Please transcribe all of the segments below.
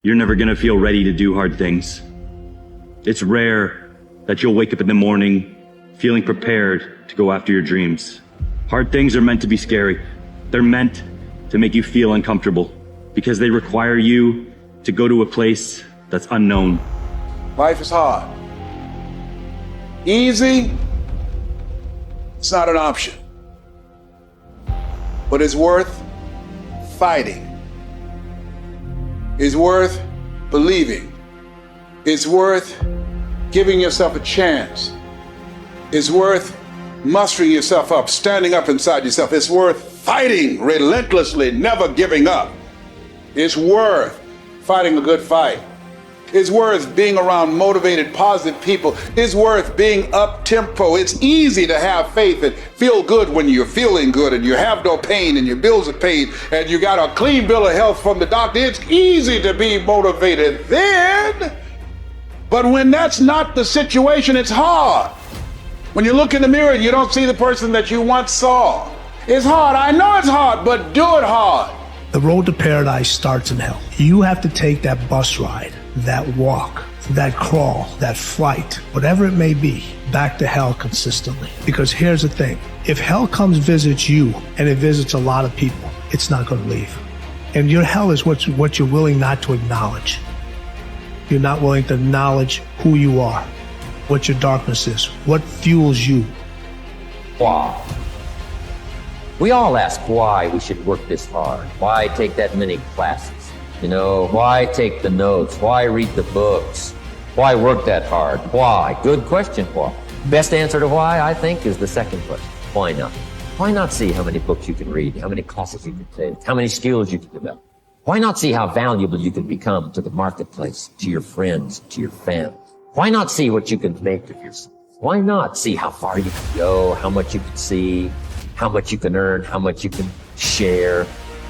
you're never gonna feel ready to do hard things. It's rare that you'll wake up in the morning feeling prepared to go after your dreams. Hard things are meant to be scary. They're meant to make you feel uncomfortable because they require you to go to a place that's unknown. Life is hard. Easy, it's not an option. But it's worth fighting. It's worth believing. It's worth giving yourself a chance. It's worth mustering yourself up, standing up inside yourself. It's worth fighting relentlessly, never giving up. It's worth fighting a good fight. It's worth being around motivated, positive people. It's worth being up-tempo. It's easy to have faith and feel good when you're feeling good and you have no pain and your bills are paid and you got a clean bill of health from the doctor. It's easy to be motivated then. But when that's not the situation, it's hard. When you look in the mirror and you don't see the person that you once saw. It's hard. I know it's hard, but do it hard. The road to paradise starts in hell. You have to take that bus ride, that walk, that crawl, that flight, whatever it may be, back to hell consistently. Because here's the thing, if hell comes visits you, and it visits a lot of people, it's not going to leave. And your hell is what you're willing not to acknowledge. You're not willing to acknowledge who you are, what your darkness is, what fuels you. Wow. We all ask why we should work this hard. Why take that many classes? You know, why take the notes? Why read the books? Why work that hard? Why? Good question, why? Best answer to why, I think, is the second question. Why not? Why not see how many books you can read, how many classes you can take, how many skills you can develop? Why not see how valuable you can become to the marketplace, to your friends, to your family? Why not see what you can make of yourself? Why not see how far you can go, how much you can see, how much you can earn, how much you can share?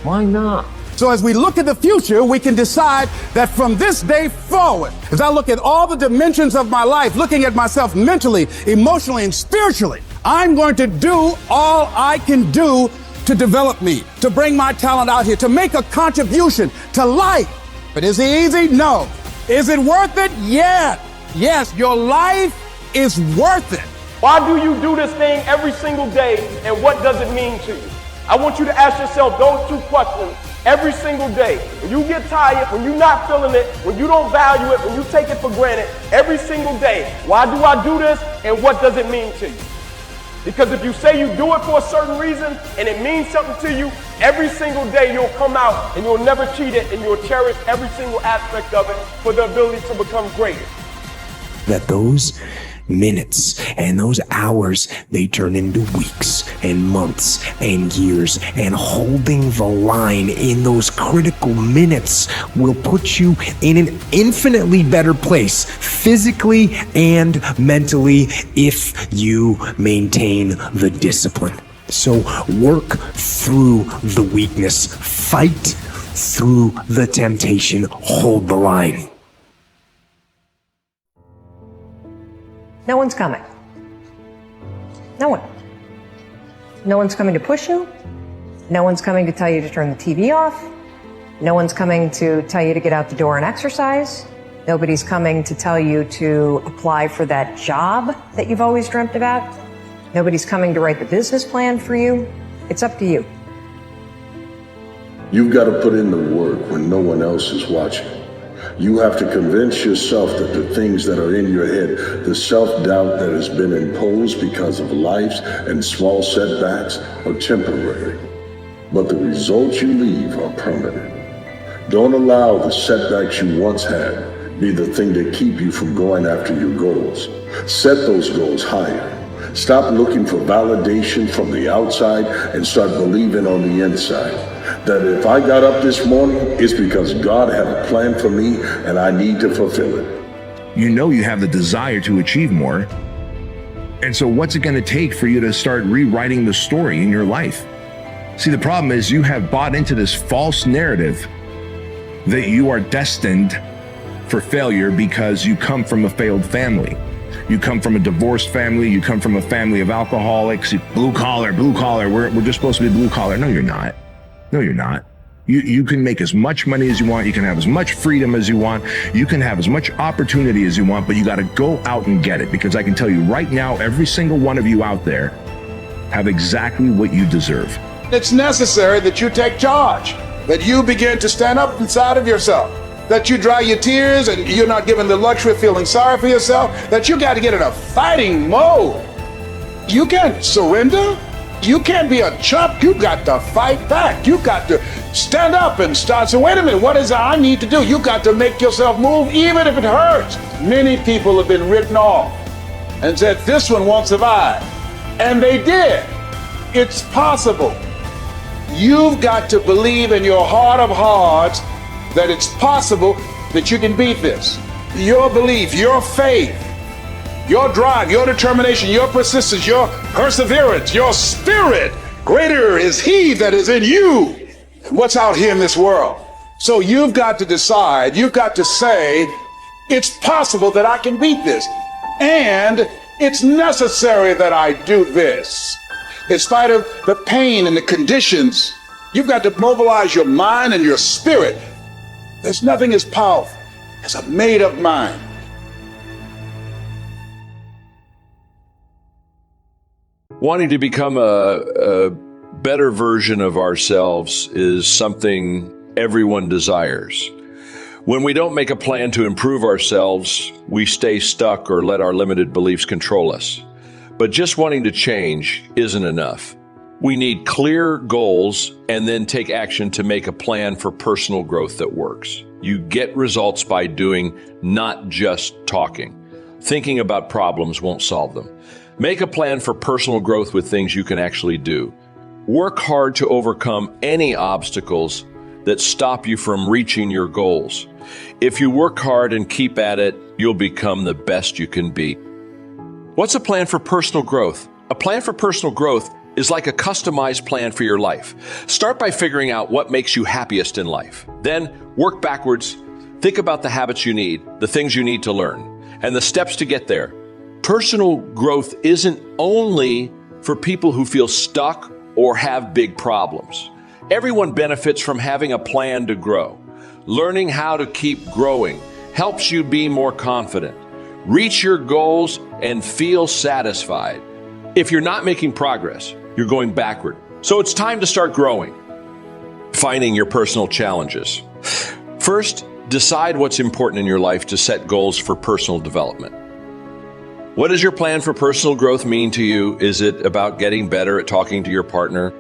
Why not? So as we look at the future, we can decide that from this day forward, as I look at all the dimensions of my life, looking at myself mentally, emotionally, and spiritually, I'm going to do all I can do to develop me, to bring my talent out here, to make a contribution to life. But is it easy? No. Is it worth it? Yeah. Yes, your life is worth it. Why do you do this thing every single day, and what does it mean to you? I want you to ask yourself those two questions every single day. When you get tired, when you're not feeling it, when you don't value it, when you take it for granted, every single day, why do I do this, and what does it mean to you? Because if you say you do it for a certain reason, and it means something to you, every single day you'll come out, and you'll never cheat it, and you'll cherish every single aspect of it for the ability to become great. That those minutes and those hours, they turn into weeks and months and years, and holding the line in those critical minutes will put you in an infinitely better place physically and mentally if you maintain the discipline. So work through the weakness, fight through the temptation, hold the line. No one's coming. No one. No one's coming to push you. No one's coming to tell you to turn the TV off. No one's coming to tell you to get out the door and exercise. Nobody's coming to tell you to apply for that job that you've always dreamt about. Nobody's coming to write the business plan for you. It's up to you. You've got to put in the work when no one else is watching. You have to convince yourself that the things that are in your head, the self-doubt that has been imposed because of life and small setbacks, are temporary. But the results you leave are permanent. Don't allow the setbacks you once had be the thing to keep you from going after your goals. Set those goals higher. Stop looking for validation from the outside and start believing on the inside. That if I got up this morning, it's because God had a plan for me and I need to fulfill it. You know you have the desire to achieve more. And so what's it going to take for you to start rewriting the story in your life? See, the problem is you have bought into this false narrative that you are destined for failure because you come from a failed family. You come from a divorced family. You come from a family of alcoholics. Blue collar. We're just supposed to be blue collar. No, you're not. No, you're not. You can make as much money as you want. You can have as much freedom as you want. You can have as much opportunity as you want, but you got to go out and get it. Because I can tell you right now, every single one of you out there have exactly what you deserve. It's necessary that you take charge, that you begin to stand up inside of yourself, that you dry your tears and you're not given the luxury of feeling sorry for yourself, that you got to get in a fighting mode. You can't surrender. You can't be a chump. You got to fight back. You got to stand up and start. So wait a minute, what is it I need to do? You got to make yourself move even if it hurts. Many people have been written off and said, this one won't survive. And they did. It's possible. You've got to believe in your heart of hearts that it's possible that you can beat this. Your belief, your faith, your drive, your determination, your persistence, your perseverance, your spirit. Greater is he that is in you than what's out here in this world. So you've got to decide, you've got to say, it's possible that I can beat this. And it's necessary that I do this. In spite of the pain and the conditions, you've got to mobilize your mind and your spirit. There's nothing as powerful as a made-up mind. Wanting to become a better version of ourselves is something everyone desires. When we don't make a plan to improve ourselves, we stay stuck or let our limited beliefs control us. But just wanting to change isn't enough. We need clear goals and then take action to make a plan for personal growth that works. You get results by doing, not just talking. Thinking about problems won't solve them. Make a plan for personal growth with things you can actually do. Work hard to overcome any obstacles that stop you from reaching your goals. If you work hard and keep at it, you'll become the best you can be. What's a plan for personal growth? A plan for personal growth is like a customized plan for your life. Start by figuring out what makes you happiest in life. Then work backwards. Think about the habits you need, the things you need to learn, and the steps to get there. Personal growth isn't only for people who feel stuck or have big problems. Everyone benefits from having a plan to grow. Learning how to keep growing helps you be more confident, reach your goals, and feel satisfied. If you're not making progress, you're going backward. So it's time to start growing. Finding your personal challenges. First, decide what's important in your life to set goals for personal development. What does your plan for personal growth mean to you? Is it about getting better at talking to your partner?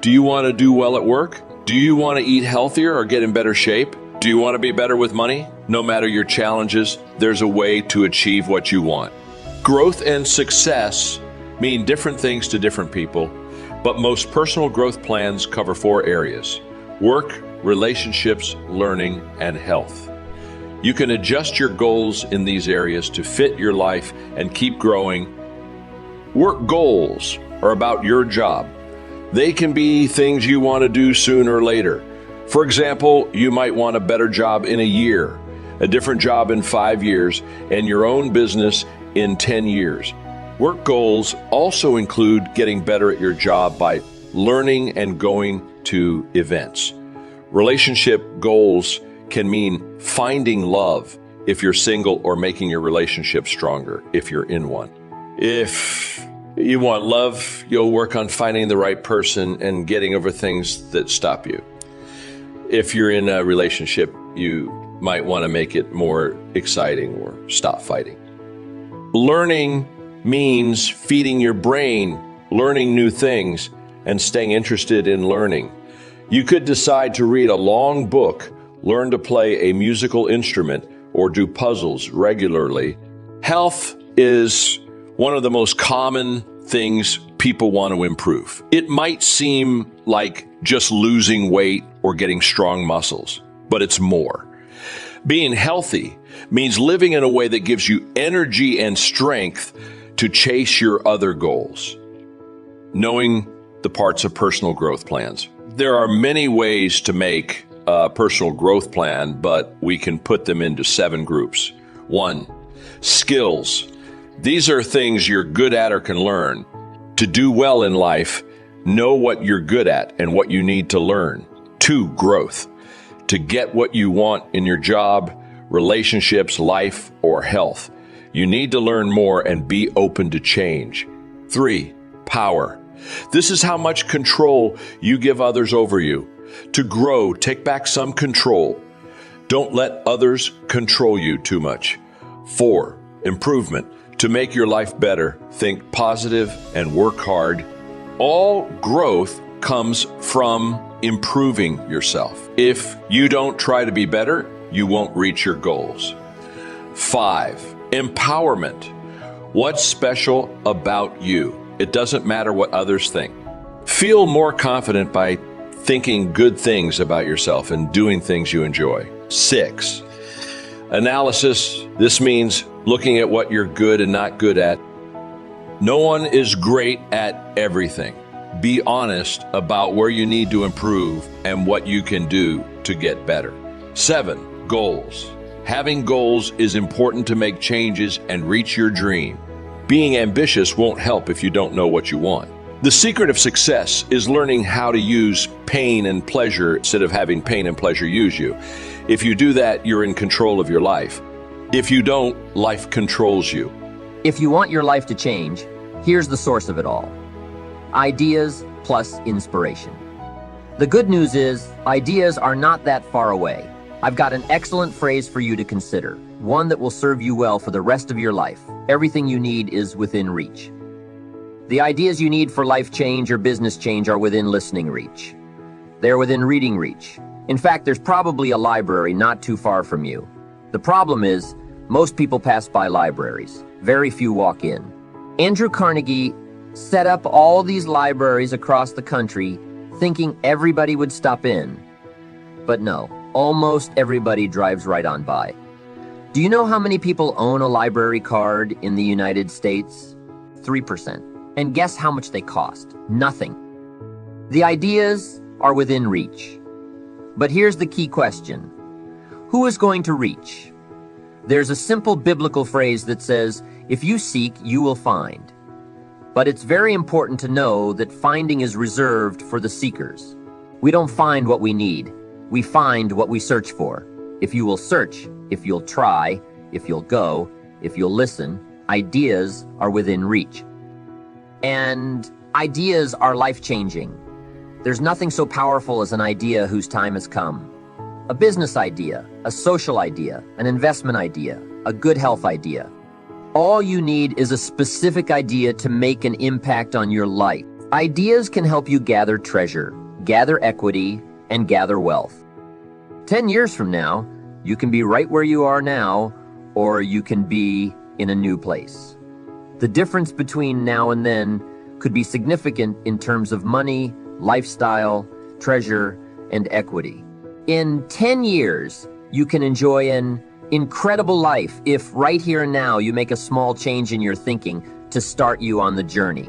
Do you want to do well at work? Do you want to eat healthier or get in better shape? Do you want to be better with money? No matter your challenges, there's a way to achieve what you want. Growth and success mean different things to different people, but most personal growth plans cover 4 areas: work, relationships, learning, and health. You can adjust your goals in these areas to fit your life and keep growing. Work goals are about your job. They can be things you want to do sooner or later. For example, you might want a better job in a year, a different job in 5 years, and your own business in 10 years. Work goals also include getting better at your job by learning and going to events. Relationship goals can mean finding love if you're single, or making your relationship stronger if you're in one. If you want love, you'll work on finding the right person and getting over things that stop you. If you're in a relationship, you might want to make it more exciting or stop fighting. Learning means feeding your brain, learning new things, and staying interested in learning. You could decide to read a long book, learn to play a musical instrument, or do puzzles regularly. Health is one of the most common things people want to improve. It might seem like just losing weight or getting strong muscles, but it's more. Being healthy means living in a way that gives you energy and strength to chase your other goals. Knowing the parts of personal growth plans. There are many ways to make a personal growth plan, but we can put them into 7 groups. 1, skills. These are things you're good at or can learn. To do well in life, know what you're good at and what you need to learn. 2, growth. To get what you want in your job, relationships, life, or health, you need to learn more and be open to change. 3, power. This is how much control you give others over you. To grow, take back some control. Don't let others control you too much. 4, improvement. To make your life better, think positive and work hard. All growth comes from improving yourself. If you don't try to be better, you won't reach your goals. 5, empowerment. What's special about you? It doesn't matter what others think. Feel more confident by thinking good things about yourself and doing things you enjoy. 6, analysis. This means looking at what you're good and not good at. No one is great at everything. Be honest about where you need to improve and what you can do to get better. 7, goals. Having goals is important to make changes and reach your dream. Being ambitious won't help if you don't know what you want. The secret of success is learning how to use pain and pleasure instead of having pain and pleasure use you. If you do that, you're in control of your life. If you don't, life controls you. If you want your life to change, here's the source of it all. Ideas plus inspiration. The good news is, ideas are not that far away. I've got an excellent phrase for you to consider, one that will serve you well for the rest of your life. Everything you need is within reach. The ideas you need for life change or business change are within listening reach. They're within reading reach. In fact, there's probably a library not too far from you. The problem is, most people pass by libraries. Very few walk in. Andrew Carnegie set up all these libraries across the country thinking everybody would stop in. But no, almost everybody drives right on by. Do you know how many people own a library card in the United States? 3%. And guess how much they cost? Nothing. The ideas are within reach. But here's the key question. Who is going to reach? There's a simple biblical phrase that says, if you seek, you will find. But it's very important to know that finding is reserved for the seekers. We don't find what we need. We find what we search for. If you will search, if you'll try, if you'll go, if you'll listen, ideas are within reach. And ideas are life-changing. There's nothing so powerful as an idea whose time has come. A business idea, a social idea, an investment idea, a good health idea. All you need is a specific idea to make an impact on your life. Ideas can help you gather treasure, gather equity, and gather wealth. 10 years from now, you can be right where you are now, or you can be in a new place. The difference between now and then could be significant in terms of money, lifestyle, treasure, and equity. In 10 years, you can enjoy an incredible life if right here and now you make a small change in your thinking to start you on the journey.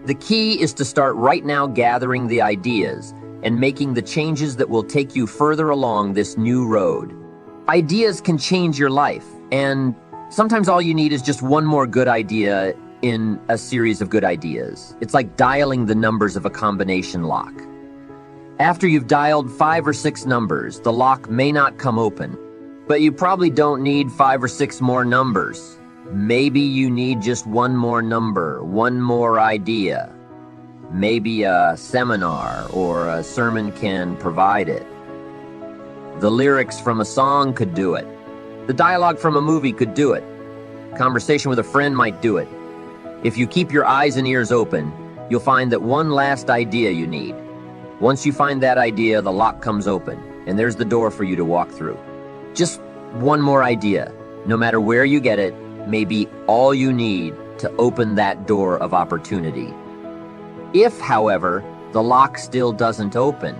The key is to start right now gathering the ideas and making the changes that will take you further along this new road. Ideas can change your life, and sometimes all you need is just one more good idea in a series of good ideas. It's like dialing the numbers of a combination lock. After you've dialed 5 or 6 numbers, the lock may not come open, but you probably don't need 5 or 6 more numbers. Maybe you need just one more number, one more idea. Maybe a seminar or a sermon can provide it. The lyrics from a song could do it. The dialogue from a movie could do it. Conversation with a friend might do it. If you keep your eyes and ears open, you'll find that one last idea you need. Once you find that idea, the lock comes open, and there's the door for you to walk through. Just one more idea, no matter where you get it, may be all you need to open that door of opportunity. If, however, the lock still doesn't open,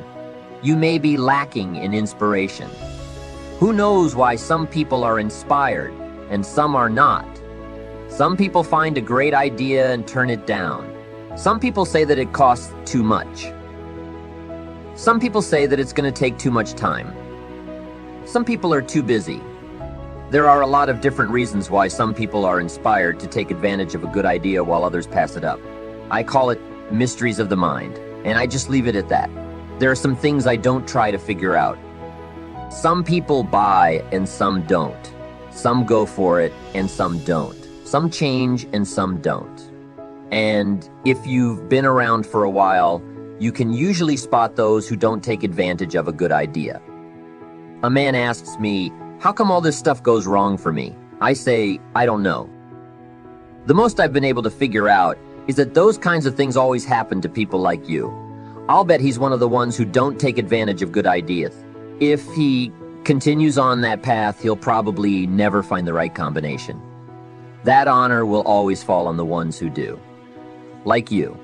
you may be lacking in inspiration. Who knows why some people are inspired and some are not? Some people find a great idea and turn it down. Some people say that it costs too much. Some people say that it's going to take too much time. Some people are too busy. There are a lot of different reasons why some people are inspired to take advantage of a good idea while others pass it up. I call it mysteries of the mind, and I just leave it at that. there are some things I don't try to figure out. Some people buy and some don't. Some go for it and some don't. Some change and some don't. And if you've been around for a while, you can usually spot those who don't take advantage of a good idea. A man asks me, "How come all this stuff goes wrong for me?" I say, "I don't know." The most I've been able to figure out is that those kinds of things always happen to people like you. I'll bet he's one of the ones who don't take advantage of good ideas. If he continues on that path, he'll probably never find the right combination. That honor will always fall on the ones who do. Like you.